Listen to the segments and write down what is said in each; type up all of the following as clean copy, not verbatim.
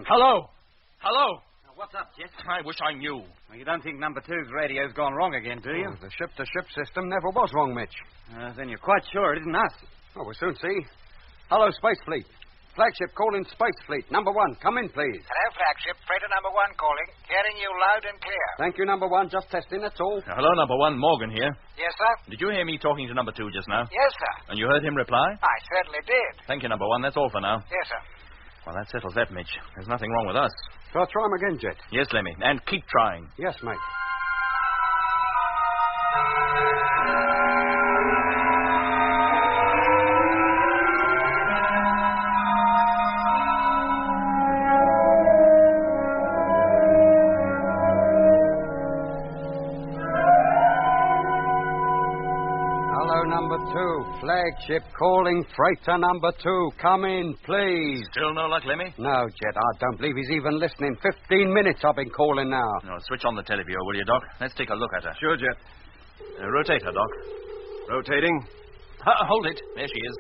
Hello? Hello? What's up, Jet? I wish I knew. Well, you don't think number two's radio's gone wrong again, do you? The ship-to-ship system never was wrong, Mitch. Then you're quite sure it isn't us. Oh, we'll soon see. Hello, Space Fleet. Flagship calling Space Fleet. Number 1, come in, please. Hello, Flagship. Freighter number 1 calling. Hearing you loud and clear. Thank you, number 1. Just testing, that's all. Hello, number 1. Morgan here. Yes, sir? Did you hear me talking to number 2 just now? Yes, sir. And you heard him reply? I certainly did. Thank you, number 1. That's all for now. Yes, sir. Well, that settles that, Mitch. There's nothing wrong with us. Shall I try him again, Jet? Yes, Lemmy. And keep trying. Yes, mate. Number 2, flagship calling freighter number 2. Come in, please. Still no luck, Lemmy? No, Jet, I don't believe he's even listening. 15 minutes I've been calling now. No, switch on the televiewer, will you, Doc? Let's take a look at her. Sure, Jet. Rotate her, Doc. Rotating. Hold it. There she is.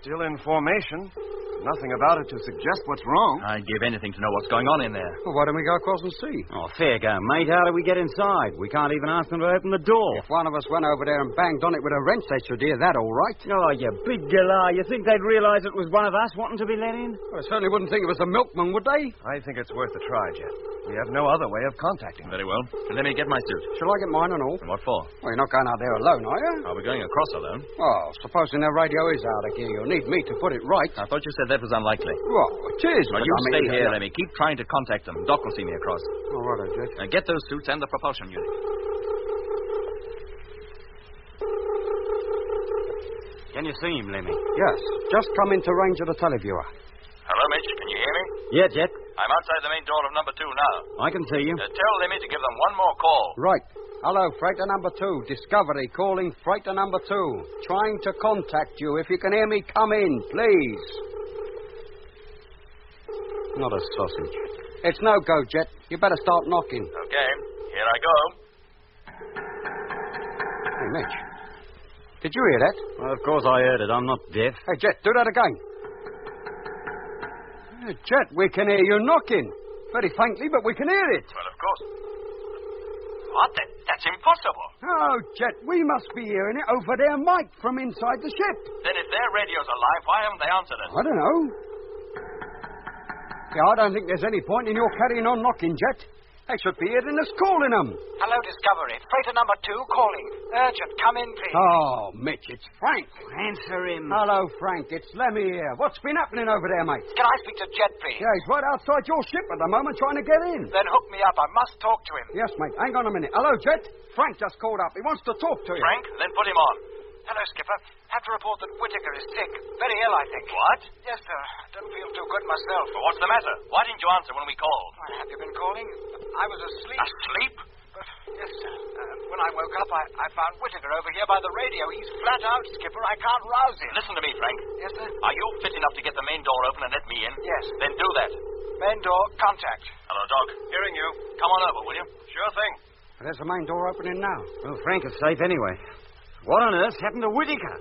Still in formation. Nothing about it to suggest what's wrong. I'd give anything to know what's going on in there. Well, why don't we go across and see? Oh, fair go, mate. How do we get inside? We can't even ask them to open the door. If one of us went over there and banged on it with a wrench, they should hear that all right. Oh, you big galah. You think they'd realize it was one of us wanting to be let in? Well, I certainly wouldn't think it was a milkman, would they? I think it's worth a try, Jet. We have no other way of contacting them. Very well. Let me get my suit. Shall I get mine and all? And what for? Well, you're not going out there alone, are you? Are we going across alone? Well, supposing their radio is out of gear, you'll need me to put it right. I thought you said that was unlikely. Well, it is. Well, you stay here, Lemmy. Keep trying to contact them. Doc will see me across. All right, Jet. Now get those suits and the propulsion unit. Can you see him, Lemmy? Yes. Just come into range of the televiewer. Hello, Mitch. Can you hear me? Yeah, Jet. I'm outside the main door of number 2 now. I can see you. Tell Lemmy to give them one more call. Right. Hello, freighter number 2. Discovery calling freighter number 2. Trying to contact you. If you can hear me, come in, please. Not a sausage. It's no go, Jet. You better start knocking. Okay. Here I go. Hey, Mitch. Did you hear that? Well, of course I heard it. I'm not deaf. Hey, Jet, do that again. Hey, Jet, we can hear you knocking. Very faintly, but we can hear it. Well, of course. What? That's impossible. Oh, Jet, we must be hearing it over their mic from inside the ship. Then if their radio's alive, why haven't they answered us? I don't know. Yeah, I don't think there's any point in your carrying on knocking, Jet. They should be hearing us calling them. Hello, Discovery. Freighter number 2 calling. Urgent. Come in, please. Oh, Mitch, it's Frank. Answer him. Hello, Frank. It's Lemmy here. What's been happening over there, mate? Can I speak to Jet, please? Yeah, he's right outside your ship at the moment trying to get in. Then hook me up. I must talk to him. Yes, mate. Hang on a minute. Hello, Jet. Frank just called up. He wants to talk to you. Frank, then put him on. Hello, Skipper. Have to report that Whittaker is sick. Very ill, I think. What? Yes, sir. Don't feel too good myself. Well, what's the matter? Why didn't you answer when we called? Well, have you been calling? I was asleep. Asleep? But, yes, sir. When I woke up, I found Whittaker over here by the radio. He's flat out, Skipper. I can't rouse him. Listen to me, Frank. Yes, sir? Are you fit enough to get the main door open and let me in? Yes. Then do that. Main door, contact. Hello, Doc. Hearing you. Come on over, will you? Sure thing. There's the main door opening now. Well, Frank is safe anyway. What on earth happened to Whittaker?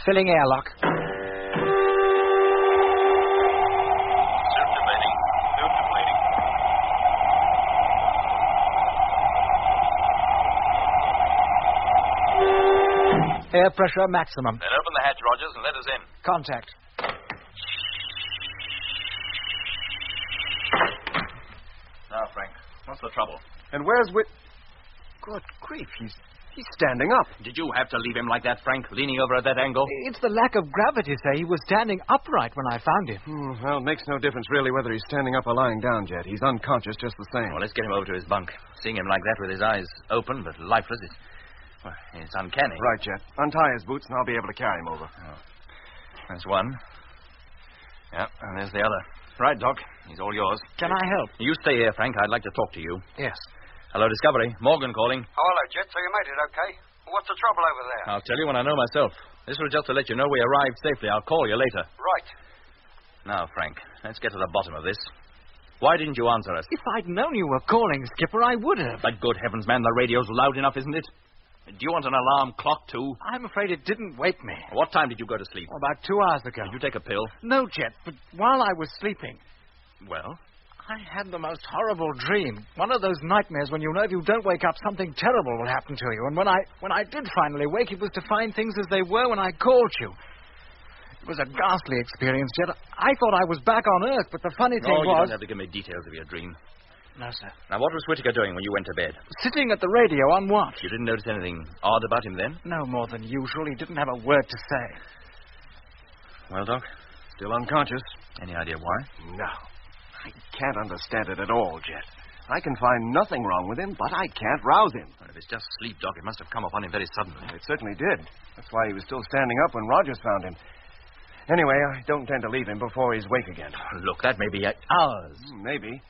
Filling airlock. Air pressure maximum. Then open the hatch, Rogers, and let us in. Contact. Now, Frank, what's the trouble? And where's Whit... Good grief, he's standing up. Did you have to leave him like that, Frank, leaning over at that angle? It's the lack of gravity, sir. He was standing upright when I found him. Well, it makes no difference really whether he's standing up or lying down, Jet. He's unconscious just the same. Well, let's get him over to his bunk. Seeing him like that with his eyes open but lifeless is... Well, it's uncanny. Right, Jet. Untie his boots and I'll be able to carry him over. Oh. That's one. Yeah, and there's the other. Right, Doc. He's all yours. Can I help? You stay here, Frank. I'd like to talk to you. Yes. Hello, Discovery. Morgan calling. Oh, hello, Jet. So you made it okay? What's the trouble over there? I'll tell you when I know myself. This was just to let you know we arrived safely. I'll call you later. Right. Now, Frank, let's get to the bottom of this. Why didn't you answer us? If I'd known you were calling, Skipper, I would have. But good heavens, man, the radio's loud enough, isn't it? Do you want an alarm clock, too? I'm afraid it didn't wake me. What time did you go to sleep? About 2 hours ago. Did you take a pill? No, Jet, but while I was sleeping, Well? I had the most horrible dream. One of those nightmares when you know if you don't wake up, something terrible will happen to you. And when I did finally wake, it was to find things as they were when I called you. It was a ghastly experience, Jet. I thought I was back on Earth, but the funny thing You was... don't have to give me details of your dream. No, sir. Now, what was Whittaker doing when you went to bed? Sitting at the radio on watch. You didn't notice anything odd about him then? No more than usual. He didn't have a word to say. Well, Doc, Still unconscious? any idea why? No. I can't understand it at all, Jet. I can find nothing wrong with him, but I can't rouse him. Well, if it's just sleep, Doc, it must have come upon him very suddenly. It certainly did. That's why he was still standing up when Rogers found him. Anyway, I don't intend to leave him before he's awake again. Look, that may be hours. Maybe.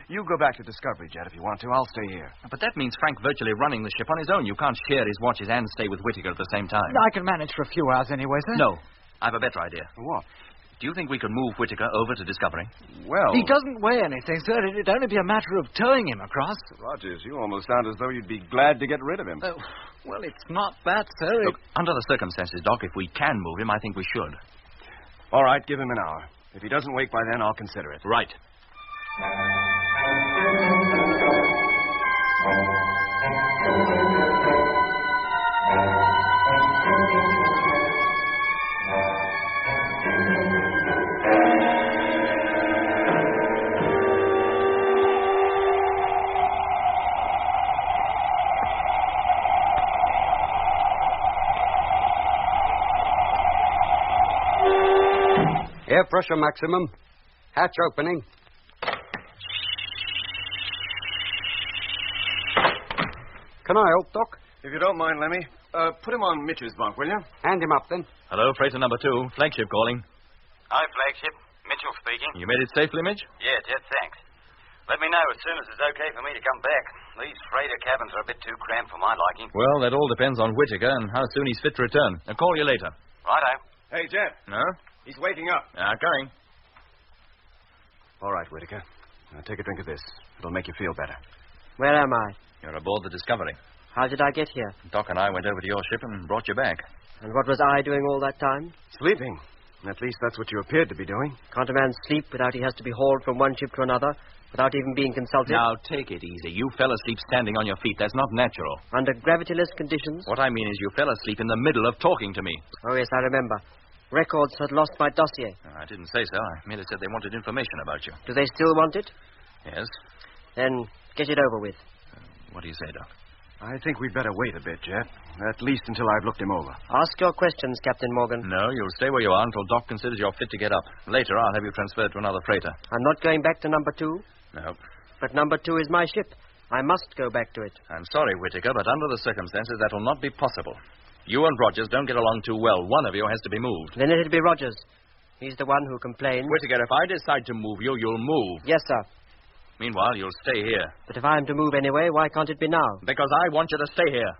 You go back to Discovery, Jet, if you want to. I'll stay here. But that means Frank virtually running the ship on his own. You can't share his watches and stay with Whittaker at the same time. I can manage for a few hours anyway, sir. No. I have a better idea. What? Do you think we could move Whittaker over to Discovery? Well... He doesn't weigh anything, sir. It'd only be a matter of towing him across. Rogers, you almost sound as though you'd be glad to get rid of him. Well, it's not that, sir. Look, under the circumstances, Doc, if we can move him, I think we should. All right, give him an hour. If he doesn't wake by then, I'll consider it. Right. Air pressure maximum. Hatch opening. Can I help, Doc? If you don't mind, Lemmy, put him on Mitch's bunk, will you? Hand him up, then. Hello, freighter number 2. Flagship calling. Hi, Flagship. Mitchell speaking. You made it safely, Mitch? Yeah, Jet, thanks. Let me know as soon as it's okay for me to come back. These freighter cabins are a bit too cramped for my liking. Well, that all depends on Whittaker and how soon he's fit to return. I'll call you later. Righto. Hey, Jet. No? He's waking up. Coming. All right, Whittaker. Now take a drink of this. It'll make you feel better. Where am I? You're aboard the Discovery. How did I get here? Doc and I went over to your ship and brought you back. And what was I doing all that time? Sleeping. At least that's what you appeared to be doing. Can't a man sleep without he has to be hauled from one ship to another, without even being consulted? Now, take it easy. You fell asleep standing on your feet. That's not natural. Under gravityless conditions? What I mean is you fell asleep in the middle of talking to me. Oh, yes, I remember. Records had lost my dossier. I didn't say so. I merely said they wanted information about you. Do they still want it? Yes? Then get it over with. What do you say, Doc? I think we'd better wait a bit, Jet. At least until I've looked him over. Ask your questions, Captain Morgan. No, you'll stay where you are until Doc considers you're fit to get up. Later, I'll have you transferred to another freighter. I'm not going back to number 2. No. But number 2 is my ship. I must go back to it. I'm sorry, Whittaker, but under the circumstances, that'll not be possible. You and Rogers don't get along too well. One of you has to be moved. Then it'll be Rogers. He's the one who complains. Whittaker, if I decide to move you, you'll move. Yes, sir. Meanwhile, you'll stay here. But if I am to move anyway, why can't it be now? Because I want you to stay here.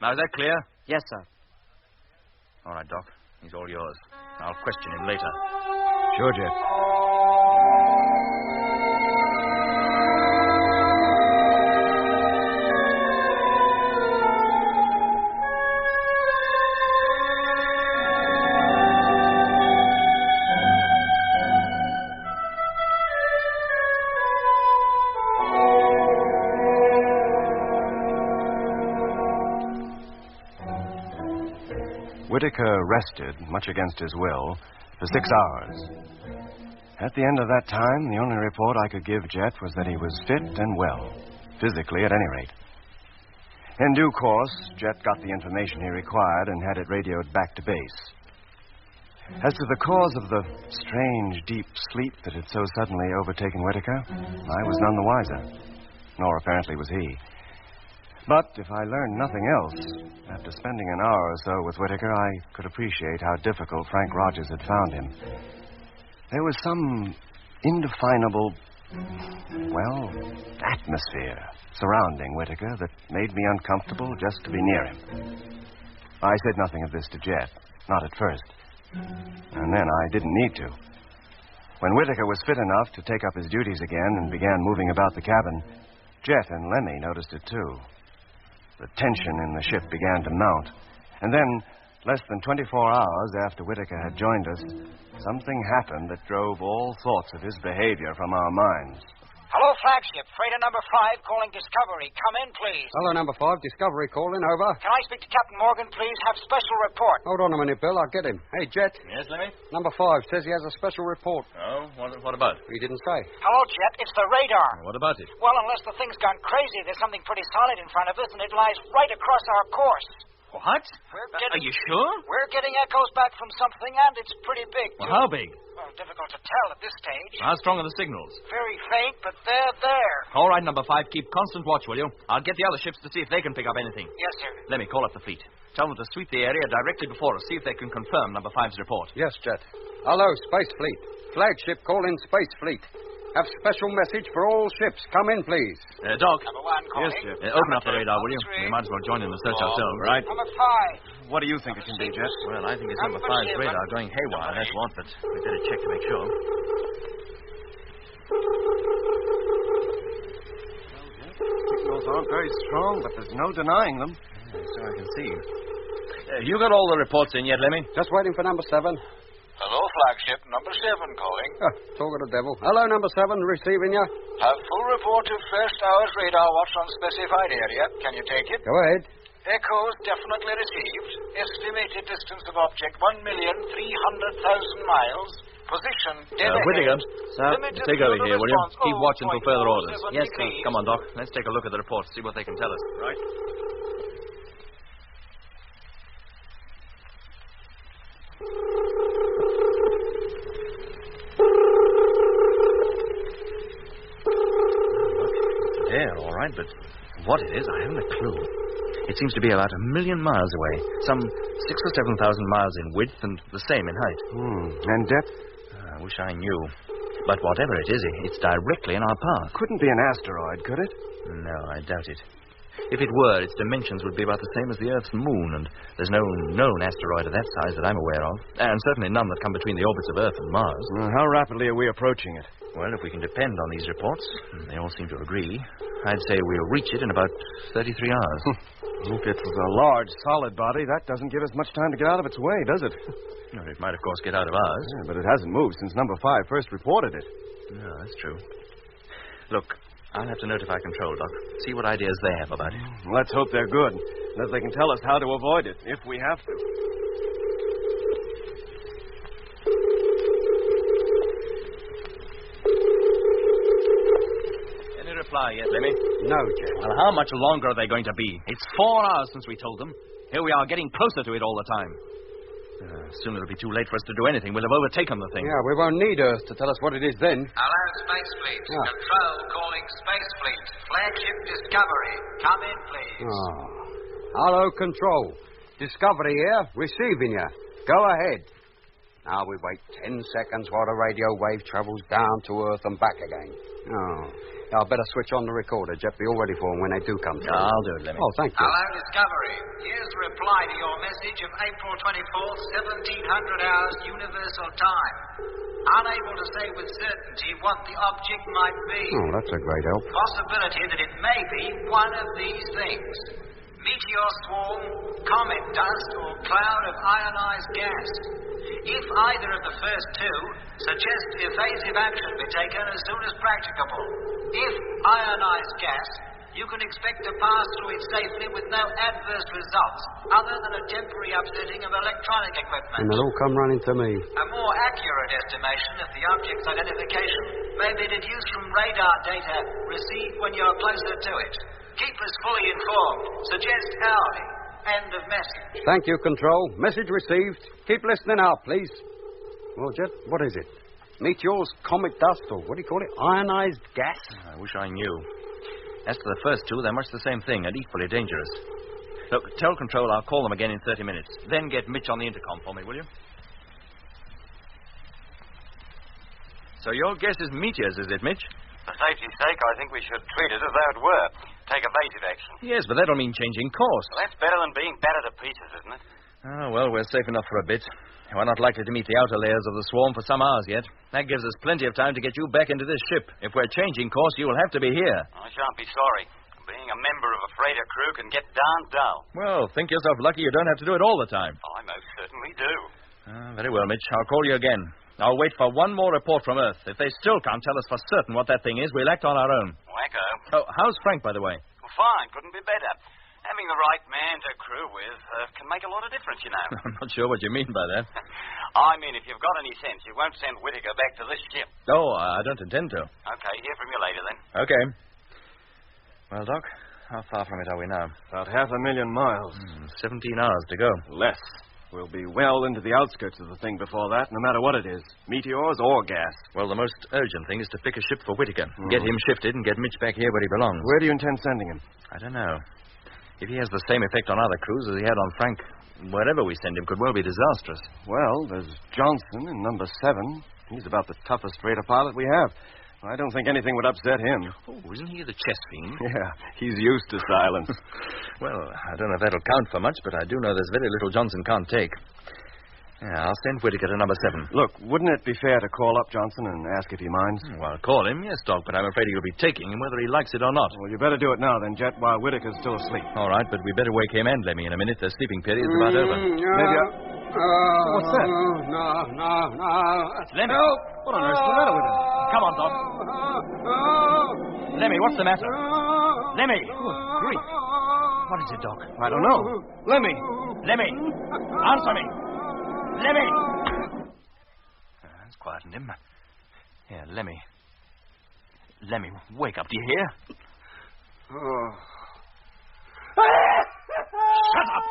Now, is that clear? Yes, sir. All right, Doc. He's all yours. I'll question him later. Sure, Jet. Whittaker rested, much against his will, for 6 hours. At the end of that time, the only report I could give Jet was that he was fit and well, physically at any rate. In due course, Jet got the information he required and had it radioed back to base. As to the cause of the strange, deep sleep that had so suddenly overtaken Whittaker, I was none the wiser, nor apparently was he. But if I learned nothing else, after spending an hour or so with Whittaker, I could appreciate how difficult Frank Rogers had found him. There was some indefinable, atmosphere surrounding Whittaker that made me uncomfortable just to be near him. I said nothing of this to Jet, not at first. And then I didn't need to. When Whittaker was fit enough to take up his duties again and began moving about the cabin, Jet and Lemmy noticed it too. The tension in the ship began to mount. And then, less than 24 hours after Whittaker had joined us, something happened that drove all thoughts of his behavior from our minds. Hello, flagship. Freighter number 5 calling Discovery. Come in, please. Hello, number 5. Discovery calling. Over. Can I speak to Captain Morgan, please? Have special report. Hold on a minute, Bill. I'll get him. Hey, Jet. Yes, Lemmy? Number 5 says he has a special report. Oh, what about? He didn't say. Hello, Jet. It's the radar. What about it? Well, unless the thing's gone crazy, there's something pretty solid in front of us, and it lies right across our course. What? Are you sure? We're getting echoes back from something, and it's pretty big, too. Well, how big? Well, difficult to tell at this stage. How strong are the signals? Very faint, but they're there. All right, number 5, keep constant watch, will you? I'll get the other ships to see if they can pick up anything. Yes, sir. Let me call up the fleet. Tell them to sweep the area directly before us, see if they can confirm number 5's report. Yes, Jet. Hello, Space Fleet. Flagship calling Space Fleet. Have special message for all ships. Come in, please. Doc. Number 1 calling. Yes, Jet. Open up the radar, will you? We might as well join in the search ourselves. Right. Number 5. What do you think it can be, Jet? Well, I think it's number 5's radar going haywire, that's what, but we'd better check to make sure. Signals aren't very strong, but there's no denying them. So I can see. You got all the reports in yet, Lemmy? Just waiting for number 7. Hello, flagship. Number 7 calling. Talk of the devil. Hello, number 7. Receiving you. Have full report of first hour's radar watch on specified area. Can you take it? Go ahead. Echoes definitely received. Estimated distance of object 1,300,000 miles. Position dead ahead. Whittaker. Sir? Limited Take over here, will you? response, Keep watch until further orders. 0.47 Yes, sir. degrees. Come on, Doc. Let's take a look at the report, see what they can tell us. Right. There, all right, but what it is, I haven't a clue. It seems to be about 1,000,000 miles away, some 6,000 or 7,000 miles in width and the same in height. And depth? I wish I knew. But whatever it is, it's directly in our path. Couldn't be an asteroid, could it? No, I doubt it. If it were, its dimensions would be about the same as the Earth's moon, and there's no known asteroid of that size that I'm aware of, and certainly none that come between the orbits of Earth and Mars. How rapidly are we approaching it? Well, if we can depend on these reports, and they all seem to agree, I'd say we'll reach it in about 33 hours. If it's a large, solid body, that doesn't give us much time to get out of its way, does it? No, it might, of course, get out of ours. Yeah, but it hasn't moved since number 5 first reported it. No, that's true. Look, I'll have to notify Control, Doc. See what ideas they have about it. Let's hope they're good, and that they can tell us how to avoid it, if we have to. Any reply yet, Lemmy? No, Jet. Well, how much longer are they going to be? It's 4 hours since we told them. Here we are, getting closer to it all the time. Soon it'll be too late for us to do anything. We'll have overtaken the thing. Yeah, we won't need Earth to tell us what it is then. Hello, Space Fleet. Yeah. Control calling Space Fleet. Flagship Discovery. Come in, please. Oh. Hello, Control. Discovery here. Receiving you. Go ahead. Now we wait 10 seconds while the radio wave travels down to Earth and back again. Oh. I'll better switch on the recorder. Jet, be all ready for them when they do come through. I'll do it, Lemmy. Oh, thank you. Hello, Discovery. Here's a reply to your message of April 24th, 1700 hours universal time. Unable to say with certainty what the object might be. Oh, that's a great help. Possibility that it may be one of these things. Meteor swarm, comet dust, or cloud of ionized gas. If either of the first two, suggest evasive action be taken as soon as practicable. If ionized gas, you can expect to pass through it safely with no adverse results, other than a temporary upsetting of electronic equipment. And they'll all come running to me. A more accurate estimation of the object's identification may be deduced from radar data received when you're closer to it. Keep us fully informed. Suggest hourly. End of message. Thank you, Control. Message received. Keep listening out, please. Well, Jet, what is it? Meteors, comet dust, or what do you call it? Ionized gas? I wish I knew. As to the first two, they're much the same thing and equally dangerous. Look, tell Control I'll call them again in 30 minutes. Then get Mitch on the intercom for me, will you? So your guess is meteors, is it, Mitch? For safety's sake, I think we should treat it as though it were. take evasive action. Yes, but that'll mean changing course. Well, that's better than being battered to pieces, isn't it? Oh, well, we're safe enough for a bit. We're not likely to meet the outer layers of the swarm for some hours yet. That gives us plenty of time to get you back into this ship. If we're changing course, you will have to be here. I shan't be sorry. Being a member of a freighter crew can get darn dull. Well, think yourself lucky you don't have to do it all the time. I most certainly do. Very well, Mitch. I'll call you again. I'll wait for one more report from Earth. If they still can't tell us for certain what that thing is, we'll act on our own. Wacko. Oh, how's Frank, by the way? Well, fine. Couldn't be better. Having the right man to crew with can make a lot of difference, you know. I'm not sure what you mean by that. I mean, if you've got any sense, you won't send Whittaker back to this ship. Oh, I don't intend to. Okay, hear from you later, then. Okay. Well, Doc, how far from it are we now? About 500,000 miles. 17 hours to go. Less. We'll be well into the outskirts of the thing before that, no matter what it is. Meteors or gas. Well, the most urgent thing is to pick a ship for Whittaker. Get him shifted and get Mitch back here where he belongs. Where do you intend sending him? I don't know. If he has the same effect on other crews as he had on Frank, wherever we send him could well be disastrous. Well, there's Johnson in number 7. He's about the toughest freighter pilot we have. I don't think anything would upset him. Oh, isn't he the chess fiend? Yeah, he's used to silence. Well, I don't know if that'll count for much, but I do know there's very little Johnson can't take. Yeah, I'll send Whittaker to number 7. Look, wouldn't it be fair to call up Johnson and ask if he minds? Well, call him, yes, Doc, but I'm afraid he'll be taking him whether he likes it or not. Well, you better do it now, then, Jet, while Whittaker's still asleep. All right, but we better wake him and Lemmy in a minute. Their sleeping period's about over. Maybe what's that? No. Lemmy? Help! What on earth's the matter with him? Come on, Doc. Lemmy, what's the matter? Lemmy! Good grief. What is it, Doc? I don't know. Lemmy! Lemmy! Answer me! Lemmy! That's quietened him. Here, Lemmy. Lemmy, wake up, do you hear? Shut up!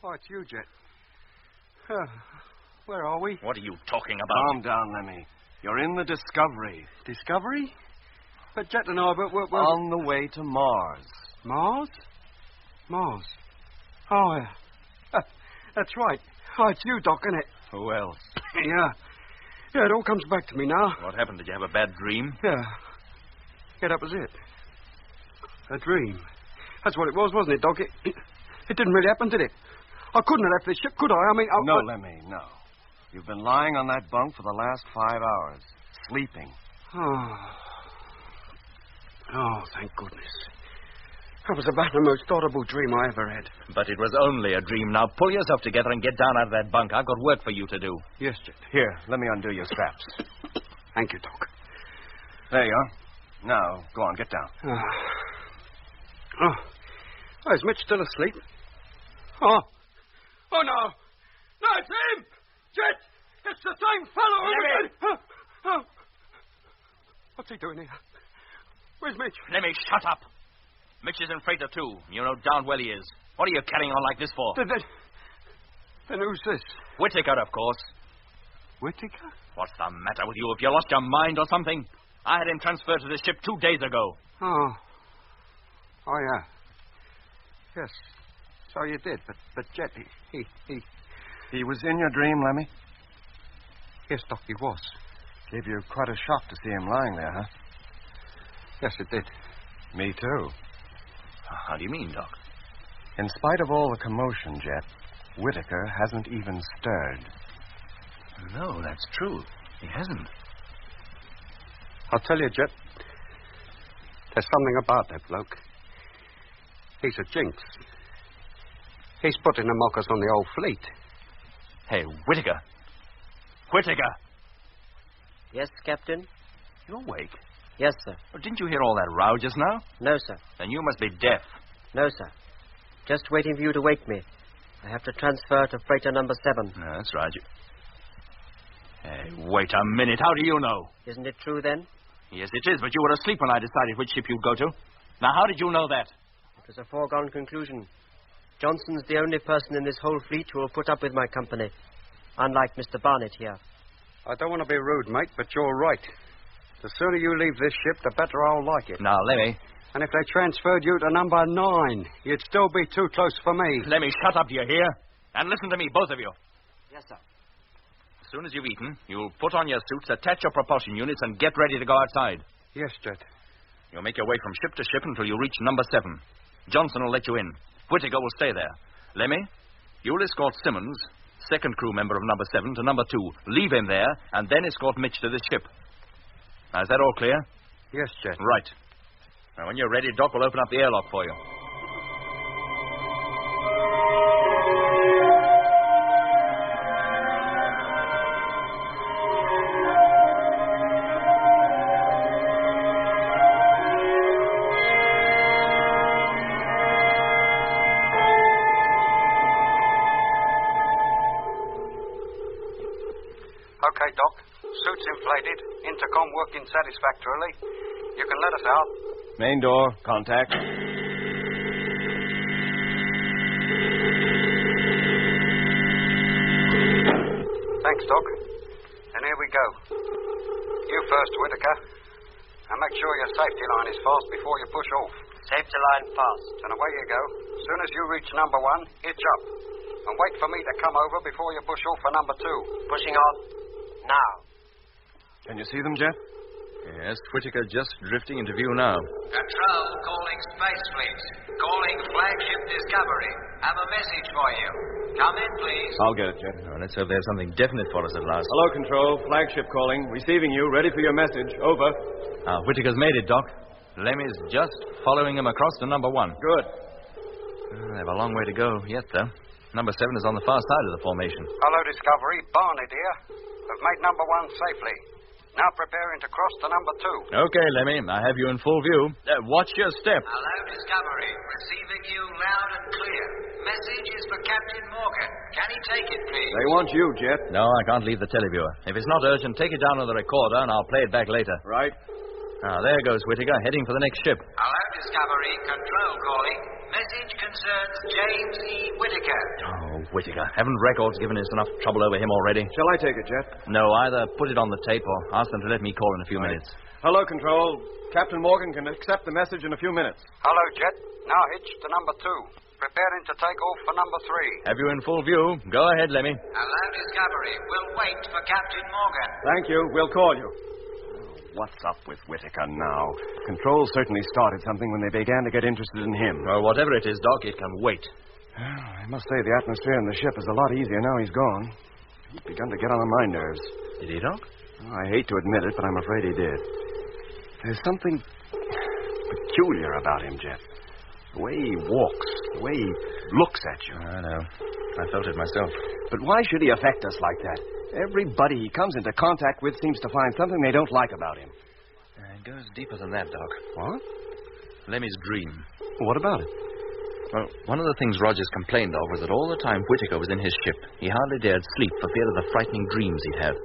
Oh, it's you, Jet. Where are we? What are you talking about? Calm down, Lemmy. You're in the Discovery. Discovery? But Jet and I were... On the way to Mars. Mars? Mars. Oh, yeah. That's right. Oh, it's you, Doc, isn't it? Who else? Yeah. Yeah, it all comes back to me now. What happened? Did you have a bad dream? Yeah. Yeah, that was it. A dream. That's what it was, wasn't it, Doc? It didn't really happen, did it? I couldn't have left this ship, could I? I mean... No, Lemmy, no. You've been lying on that bunk for the last 5 hours. Sleeping. Oh, thank goodness. That was about the most horrible dream I ever had. But it was only a dream. Now pull yourself together and get down out of that bunk. I've got work for you to do. Yes, Jet. Here, let me undo your straps. Thank you, Doc. There you are. Now, go on, get down. Oh, is Mitch still asleep? Oh, no. No, it's him! Jet! It's the same fellow! What's he doing here? Where's Mitch? Lemmy, shut up. Mitch is in freighter too. You know darn well he is. What are you carrying on like this for? Then who's this? Whittaker, of course. Whittaker? What's the matter with you? Have you lost your mind or something? I had him transferred to this ship 2 days ago. Oh, yeah. Yes. So you did, but Jet, He was in your dream, Lemmy? Yes, Doc, he was. Gave you quite a shock to see him lying there, huh? Yes, it did. Me too. How do you mean, Doc? In spite of all the commotion, Jet, Whittaker hasn't even stirred. No, that's true. He hasn't. I'll tell you, Jet, there's something about that bloke. He's a jinx. He's putting the mockers on the old fleet. Hey, Whittaker. Whittaker! Yes, Captain? You're awake. Yes, sir. Oh, didn't you hear all that row just now? No, sir. Then you must be deaf. No, sir. Just waiting for you to wake me. I have to transfer to freighter number 7. No, that's right. Hey, wait a minute. How do you know? Isn't it true, then? Yes, it is, but you were asleep when I decided which ship you'd go to. Now, how did you know that? It was a foregone conclusion. Johnson's the only person in this whole fleet who will put up with my company, unlike Mr. Barnett here. I don't want to be rude, mate, but you're right. The sooner you leave this ship, the better I'll like it. Now, Lemmy. And if they transferred you to number 9, you'd still be too close for me. Lemmy, shut up, do you hear? And listen to me, both of you. Yes, sir. As soon as you've eaten, you'll put on your suits, attach your propulsion units, and get ready to go outside. Yes, Jet. You'll make your way from ship to ship until you reach number 7. Johnson will let you in. Whittaker will stay there. Lemmy, you'll escort Simmons, second crew member of number 7, to number 2. Leave him there, and then escort Mitch to the ship. Now, is that all clear? Yes, Jet. Right. Now, when you're ready, Doc will open up the airlock for you. Okay, Doc. Suits inflated. Intercom working satisfactorily. You can let us out. Main door, contact. Thanks, Doc. And here we go. You first, Whittaker. And make sure your safety line is fast before you push off. Safety line fast. And away you go. As soon as you reach number 1, hitch up. And wait for me to come over before you push off for number 2. Pushing on. Now. Can you see them, Jet? Yes, Whittaker just drifting into view now. Control calling Space Fleet. Calling Flagship Discovery. Have a message for you. Come in, please. I'll get it, Jet. Oh, let's hope there's something definite for us at last. Hello, Control. Flagship calling. Receiving you. Ready for your message. Over. Whittaker's made it, Doc. Lemmy's just following him across to number 1. Good. They have a long way to go yet, though. Number 7 is on the far side of the formation. Hello, Discovery. Barney, dear. We've made number 1 safely. Now preparing to cross to number 2. Okay, Lemmy. I have you in full view. Watch your step. Hello, Discovery. Receiving you loud and clear. Message is for Captain Morgan. Can he take it, please? They want you, Jet. No, I can't leave the televiewer. If it's not urgent, take it down on the recorder and I'll play it back later. Right. Now, there goes Whittaker, heading for the next ship. Hello, Discovery. Control calling. Message concerns James E. Whittaker. Oh, Whittaker. Haven't records given us enough trouble over him already? Shall I take it, Jet? No, either put it on the tape or ask them to let me call in a few minutes. Hello, Control. Captain Morgan can accept the message in a few minutes. Hello, Jet. Now hitch to number 2. Preparing to take off for number 3. Have you in full view? Go ahead, Lemmy. Hello, Discovery. We'll wait for Captain Morgan. Thank you. We'll call you. What's up with Whittaker now? Control certainly started something when they began to get interested in him. Well, whatever it is, Doc, it can wait. I must say the atmosphere in the ship is a lot easier now he's gone. He's begun to get on my nerves. Did he, Doc? I hate to admit it, but I'm afraid he did. There's something peculiar about him, Jet. The way he walks, the way he looks at you. I know. I felt it myself. But why should he affect us like that? Everybody he comes into contact with seems to find something they don't like about him. It goes deeper than that, Doc. What? Lemmy's dream. What about it? Well, one of the things Rogers complained of was that all the time Whittaker was in his ship, he hardly dared sleep for fear of the frightening dreams he'd have.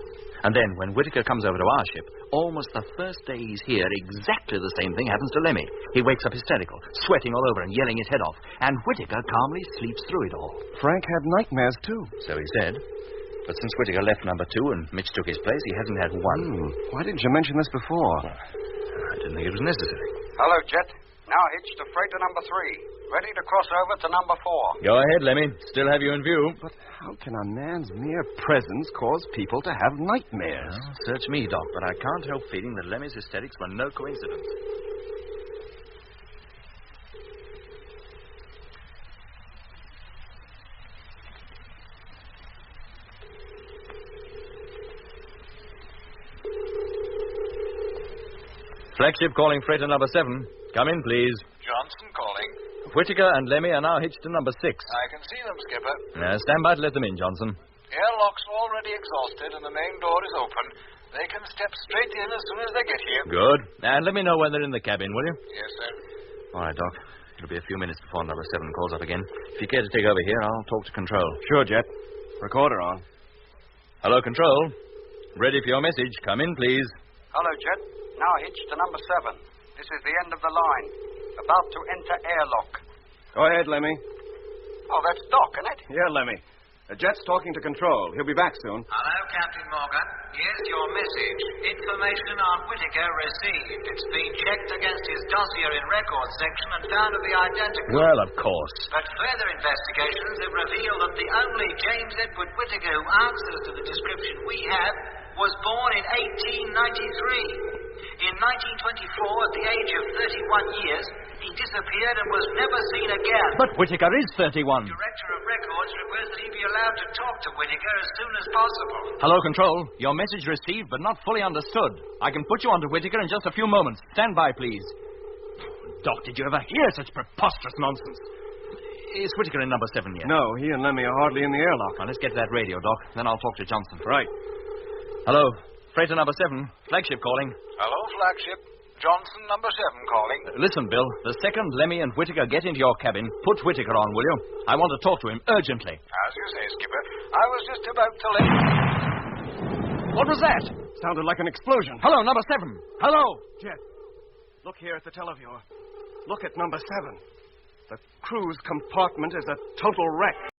And then, when Whittaker comes over to our ship, almost the first day he's here, exactly the same thing happens to Lemmy. He wakes up hysterical, sweating all over and yelling his head off. And Whittaker calmly sleeps through it all. Frank had nightmares, too. So he said. But since Whittaker left number 2 and Mitch took his place, he hasn't had one. Why didn't you mention this before? Well, I didn't think it was necessary. Hello, Jet. Now hitch to freighter number 3. Ready to cross over to number 4. Go ahead, Lemmy. Still have you in view. But how can a man's mere presence cause people to have nightmares? Well, search me, Doc, but I can't help feeling that Lemmy's hysterics were no coincidence. Flagship calling freighter number 7. Come in, please. Johnson calling. Whittaker and Lemmy are now hitched to number 6. I can see them, Skipper. Stand by to let them in, Johnson. Airlock's already exhausted and the main door is open. They can step straight in as soon as they get here. Good. And let me know when they're in the cabin, will you? Yes, sir. All right, Doc. It'll be a few minutes before number 7 calls up again. If you care to take over here, I'll talk to Control. Sure, Jet. Recorder on. Hello, Control. Ready for your message. Come in, please. Hello, Jet. Now hitch to number 7. This is the end of the line. About to enter airlock. Go ahead, Lemmy. Oh, that's Doc, isn't it? Yeah, Lemmy. Jet's talking to Control. He'll be back soon. Hello, Captain Morgan. Here's your message. Information on Whittaker received. It's been checked against his dossier in records section and found to be identical. Well, of course. But further investigations have revealed that the only James Edward Whittaker who answers to the description we have was born in 1893. In 1924, at the age of 31 years, he disappeared and was never seen again. But Whittaker is 31. Director of Records requests that he be allowed to talk to Whittaker as soon as possible. Hello, Control. Your message received, but not fully understood. I can put you on to Whittaker in just a few moments. Stand by, please. Doc, did you ever hear such preposterous nonsense? Is Whittaker in number 7 yet? No, he and Lemmy are hardly in the airlock. Now, let's get to that radio, Doc. Then I'll talk to Johnson. Right. Hello. Freighter number 7. Flagship calling. Hello, flagship. Johnson, number 7 calling. Listen, Bill. The second Lemmy and Whittaker get into your cabin, put Whittaker on, will you? I want to talk to him urgently. As you say, Skipper. I was just about to let... What was that? Sounded like an explosion. Hello, number 7. Hello. Jet, look here at the televiewer. Look at number 7. The crew's compartment is a total wreck.